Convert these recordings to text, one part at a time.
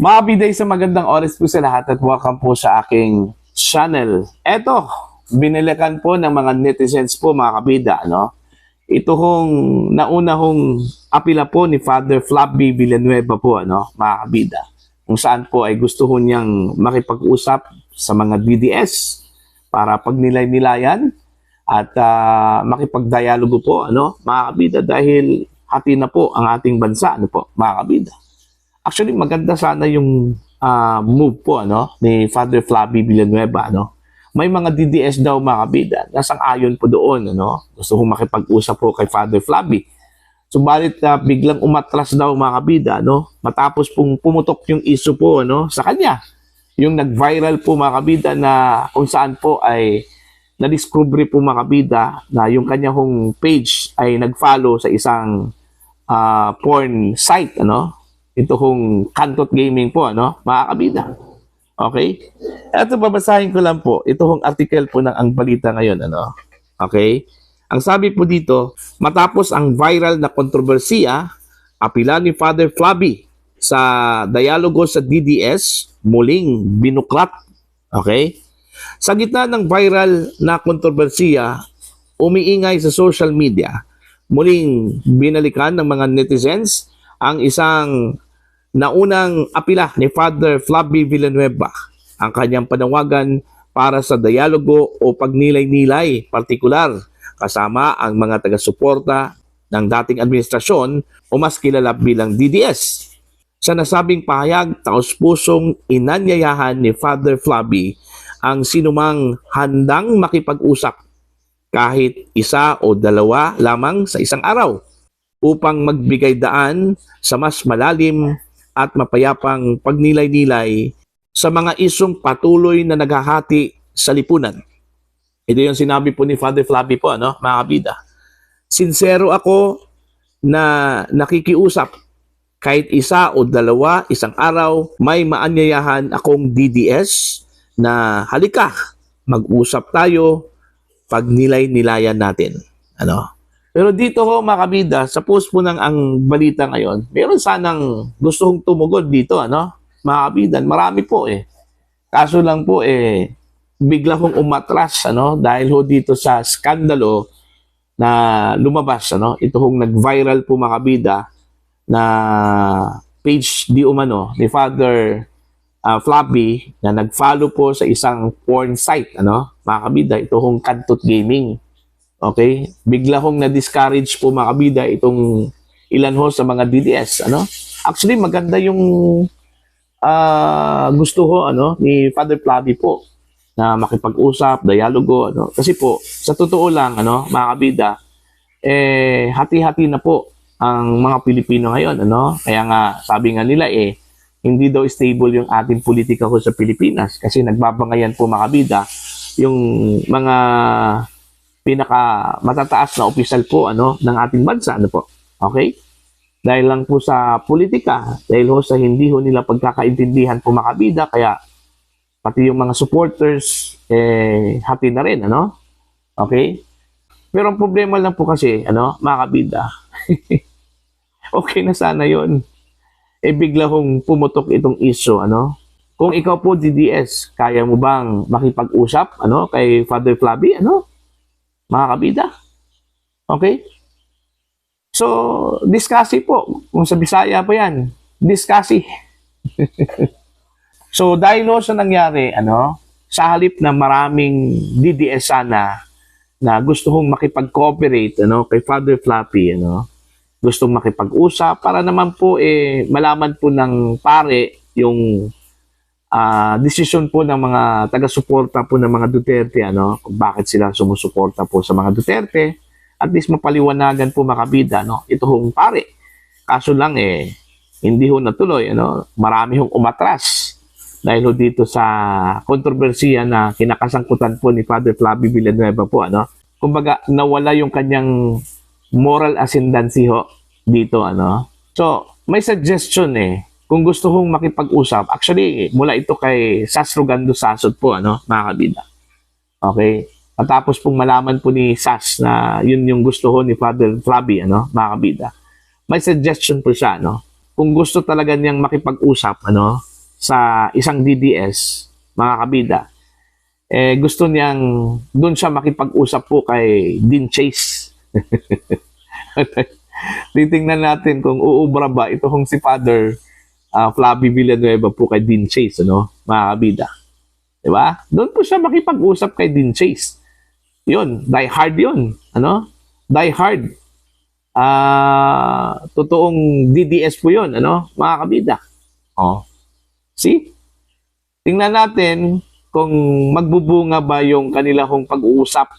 Mga biday, sa magandang oras po sa lahat at welcome po sa aking channel. Eto, binilikan po ng mga netizens po mga kabida, no? Ito hong nauna hong apila po ni Father Flabby Villanueva po, ano, mga kabida. Kung saan po ay gusto ho niyang makipag-usap sa mga DDS para pagnilay-nilayan at makipagdialogo po, ano, mga kabida, dahil hati na po ang ating bansa, ano po, mga kabida. Actually, maganda sana yung move po, ano, ni Father Flabby Villanueva, ano. May mga DDS daw mga kabida, nasang-ayon po doon, ano. Gusto kong makipag-usap po kay Father Flabby. Subalit biglang umatras daw mga kabida, no, matapos pong pumutok yung issue po, ano, sa kanya. Yung nag-viral po mga kabida na kung saan po ay na-discovery po mga kabida na yung kanyang page ay nag-follow sa isang porn site, ano. Ito hong Kantot Gaming po, ano, mga kabida. Okay? Ito, babasahin ko lang po. Ito hong article po ng Ang Balita ngayon, ano. Okay? Ang sabi po dito, matapos ang viral na kontrobersiya, apila ni Father Flabby sa dialogo sa DDS, muling binuklat. Okay? Sa gitna ng viral na kontrobersiya, umiingay sa social media, muling binalikan ng mga netizens ang isang naunang apila ni Father Flabby Villanueva, ang kanyang panawagan para sa dialogo o pagnilay-nilay partikular kasama ang mga taga-suporta ng dating administrasyon o mas kilala bilang DDS. Sa nasabing pahayag, taos-pusong inanyayahan ni Father Flabby ang sinumang handang makipag-usap kahit isa o dalawa lamang sa isang araw upang magbigay daan sa mas malalim at mapayapang pagnilay-nilay sa mga isong patuloy na naghahati sa lipunan. Ito yung sinabi po ni Father Flabby po, ano, mga kabida. Sincero ako na nakikiusap kahit isa o dalawa isang araw, may maanyayahan akong DDS na halika, mag-usap tayo, pagnilay-nilayan natin. Ano? Pero dito ho mga kabida, sa post po ng Ang Balita ngayon, meron sanang gusto hong tumugod dito, ano? Mga kabida, marami po eh. Kaso lang po eh, bigla hong umatras, ano? Dahil ho dito sa skandalo na lumabas, ano? Ito hong nag-viral po mga kabida na page di umano ni Father Flabby na nag-follow po sa isang porn site, ano? Mga kabida, ito hong Kantot Gaming. Okay? Bigla hong na-discourage po mga kabida itong ilan ho sa mga DDS, ano? Actually, maganda yung gusto ho, ano, ni Father Flabby po na makipag-usap, dialogo, ano? Kasi po, sa totoo lang, ano, mga kabida, eh, hati-hati na po ang mga Pilipino ngayon, ano? Kaya nga, sabi nga nila, eh, hindi daw stable yung ating politika ho sa Pilipinas kasi nagbabangayan po mga kabida yung mga pinaka matataas na opisyal po, ano, ng ating bansa, ano po. Okay? Dahil lang po sa politika, dahil ho sa hindi ho nila pagkakaintindihan po mga kabida, kaya pati yung mga supporters eh happy na rin, ano? Okay? Pero ang problema lang po kasi, ano, mga kabida, okay na sana yon. Eh bigla hong pumutok itong issue, ano? Kung ikaw po DDS, kaya mo bang makipag-usap, ano, kay Father Flabby, ano? Mga kabida. Okay? So, discussy po. Kung sa Bisaya pa yan, discussy. So, dahil no sa nangyari, ano, sa halip na maraming DDS sana na gusto kong makipag-cooperate, ano, kay Father Flabby, ano, gustong makipag-usap para naman po eh malaman po ng pare yung desisyon po ng mga taga-suporta po ng mga Duterte, ano, kung bakit sila sumusuporta po sa mga Duterte, at least mapaliwanagan po mga kabida, no, ito hong pare. Kaso lang eh, hindi ho natuloy, ano, marami hong umatras dahil ho dito sa kontrobersiya na kinakasangkutan po ni Father Flabby Villanueva po, ano. Kumbaga, nawala yung kanyang moral ascendancy ho dito, ano. So, may suggestion eh, kung gusto kong makipag-usap, actually, mula ito kay Sas Rogando Sasot po, ano, mga kabida. Okay? Matapos pong malaman po ni Sas na yun yung gusto ho ni Father Flabby, ano, mga kabida. May suggestion po siya, no? Kung gusto talaga niyang makipag-usap, ano, sa isang DDS, mga kabida, gusto niyang doon siya makipag-usap po kay Dean Chase. Titingnan natin kung uubra ba ito kung si Father Flavie Villanueva po kay Dean Chase, ano, mga kabida. Diba? Doon po siya makipag-usap kay Dean Chase. Yun, die hard yun. Ano? Die hard. Totoong DDS po yun, ano, mga kabida. Oh. See? Tingnan natin kung magbubunga ba yung kanila hong pag-uusap.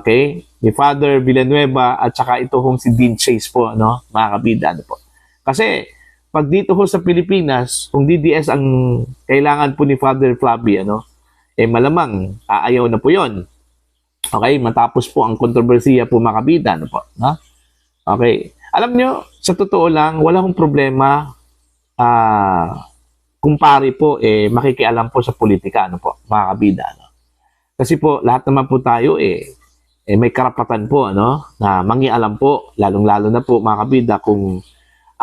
Okay? Ni Father Villanueva at saka ito hong si Dean Chase po, ano, mga kabida. Ano po. Kasi, pag dito ho sa Pilipinas, kung DDS ang kailangan po ni Father Flavie, ano, malamang aayaw na po yon. Okay? Matapos po ang kontrobersiya po, mga kabida. Ano po, no? Okay. Alam nyo, sa totoo lang, wala akong problema kung pare po, makikialam po sa politika, ano po, mga kabida. Ano? Kasi po, lahat naman po tayo, may karapatan po, ano, na mangialam po, lalong-lalo na po, mga kabida, kung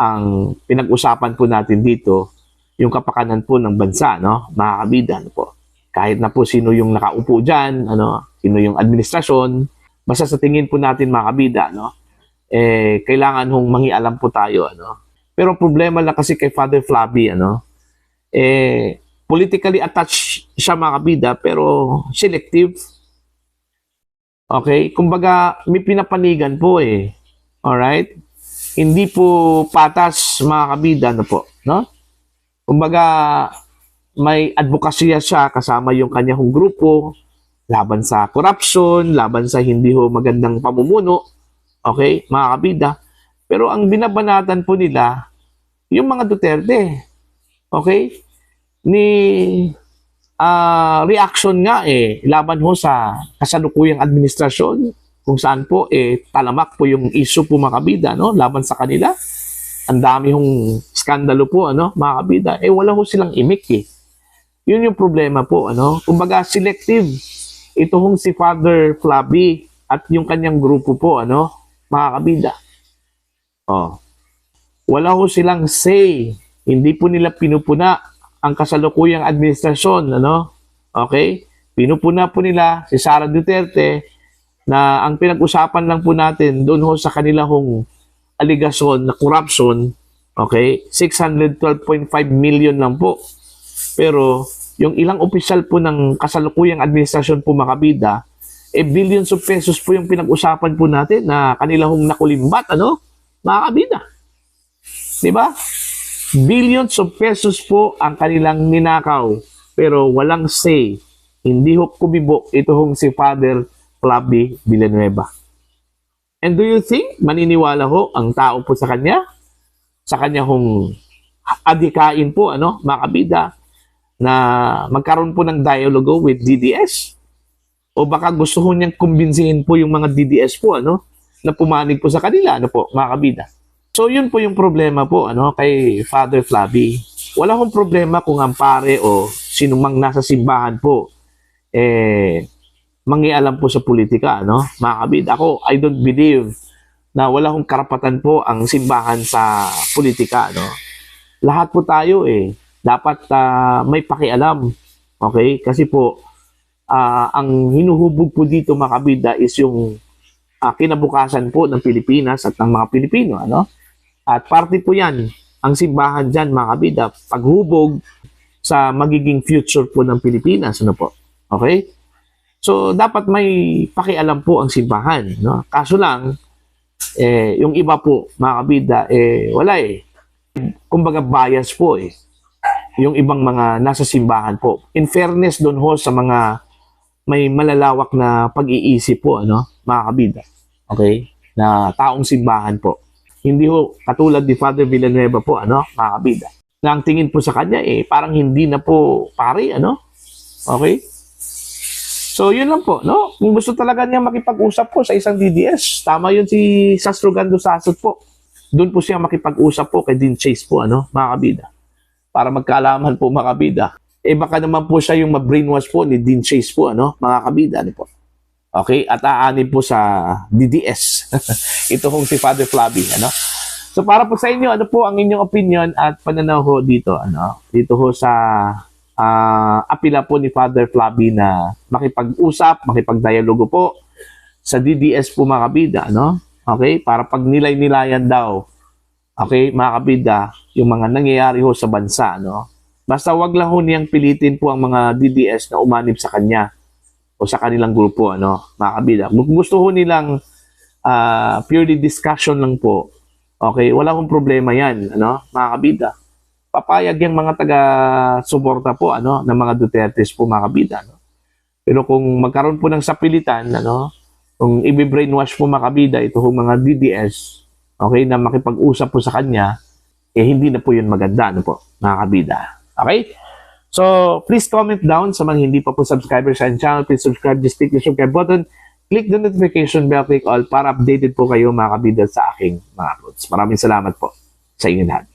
ang pinag-usapan po natin dito, yung kapakanan po ng bansa, no? Mga kabida, ano po. Kahit na po sino yung nakaupo dyan, ano, sino yung administrasyon, basta sa tingin po natin, mga kabida, no? Kailangan hong mangialam po tayo, ano? Pero problema lang kasi kay Father Flavie, ano? Politically attached siya, mga kabida, pero selective. Okay? Kumbaga, may pinapanigan po, Alright? Hindi po patas, mga kabida, ano po, no? Kumbaga, may advokasya siya kasama yung kanyang grupo laban sa corruption, laban sa hindi ho magandang pamumuno, okay, mga kabida. Pero ang binabanatan po nila, yung mga Duterte, okay, ni reaction nga laban ho sa kasalukuyang administrasyon, kung saan po talamak po yung issue po, mga kabida, no, laban sa kanila. Ang dami hong skandalo po, ano, mga kabida. Wala ho silang imik, Yun yung problema po, ano. Kumbaga selective ito hong si Father Flavie at yung kanyang grupo po, ano, mga kabida. Wala ho silang say. Hindi po nila pinupuna ang kasalukuyang administrasyon, ano. Okay? Pinupuna po nila si Sara Duterte, na ang pinag-usapan lang po natin doon ho sa kanila hong aligasyon na corruption, okay, 612.5 million lang po. Pero yung ilang opisyal po ng kasalukuyang administrasyon po, mga kabida, billions of pesos po yung pinag-usapan po natin na kanila hong nakulimbat, ano, mga kabida. Diba? Billions of pesos po ang kanilang ninakaw, pero walang say. Hindi ho kumibo ito hong si Father Flavie Villanueva. And do you think maniniwala ho ang tao po sa kanya? Sa kanya hong adhikain po, ano, mga kabida, na magkaroon po ng dialogo with DDS? O baka gusto ho niyang kumbinsihin po yung mga DDS po, ano, na pumanig po sa kanila, ano po, mga kabida. So yun po yung problema po, ano, kay Father Flavie. Wala hong problema kung ang pare o sinumang nasa simbahan po mangialam po sa politika, no? Mga kabida, ako, I don't believe na wala akong karapatan po ang simbahan sa politika, no? Lahat po tayo, dapat may pakialam, okay? Kasi po, ang hinuhubog po dito, mga kabida, is yung kinabukasan po ng Pilipinas at ng mga Pilipino, ano? At parte po yan, ang simbahan dyan, mga kabida, paghubog sa magiging future po ng Pilipinas, ano po? Okay? So, dapat may pakialam po ang simbahan, no? Kaso lang, yung iba po, mga kabida, wala kumbaga bias po yung ibang mga nasa simbahan po. In fairness doon ho sa mga may malalawak na pag-iisip po, ano, mga kabida. Okay? Na taong simbahan po. Hindi ho katulad ni Father Villanueva po, ano, mga kabida. Na ang tingin po sa kanya, parang hindi na po pare, ano? Okay? So, yun lang po, no? Kung gusto talaga niya makipag-usap po sa isang DDS, tama yun si Sastrogando Sasot po. Doon po siya makipag-usap po kay Dean Chase po, ano, mga kabida. Para magkaalaman po, mga kabida. Baka naman po siya yung ma-brainwash po ni Dean Chase po, ano, mga kabida, ano po. Okay? At aanin po sa DDS. Ito kong si Father Flavie, ano? So para po sa inyo, ano po ang inyong opinion at pananaw ho dito, dito ho sa apila po ni Father Flavi na makipag-usap, makipag-dialogo po sa DDS po mga kabida, Okay? Para pag nilay-nilayan daw, okay, mga kabida, yung mga nangyayari ho sa bansa, Basta wag lang ho niyang pilitin po ang mga DDS na umanib sa kanya o sa kanilang grupo, mga kabida. Kung gusto ho nilang purely discussion lang po, okay, wala akong problema yan, mga kabida. Papayag yung mga taga-suporta po, ng mga Dutertes po, mga kabida, Pero kung magkaroon po ng sapilitan, kung i-brainwash po, mga kabida, ito ho mga DDS, okay, na makipag-usap po sa kanya, hindi na po yun maganda, po, mga kabida. Okay? So, please comment down sa mga hindi pa po subscribers sa channel. Please subscribe, just click the subscribe button. Click the notification bell, click all para updated po kayo mga kabida sa aking mga uploads. Maraming salamat po sa inyo lahat.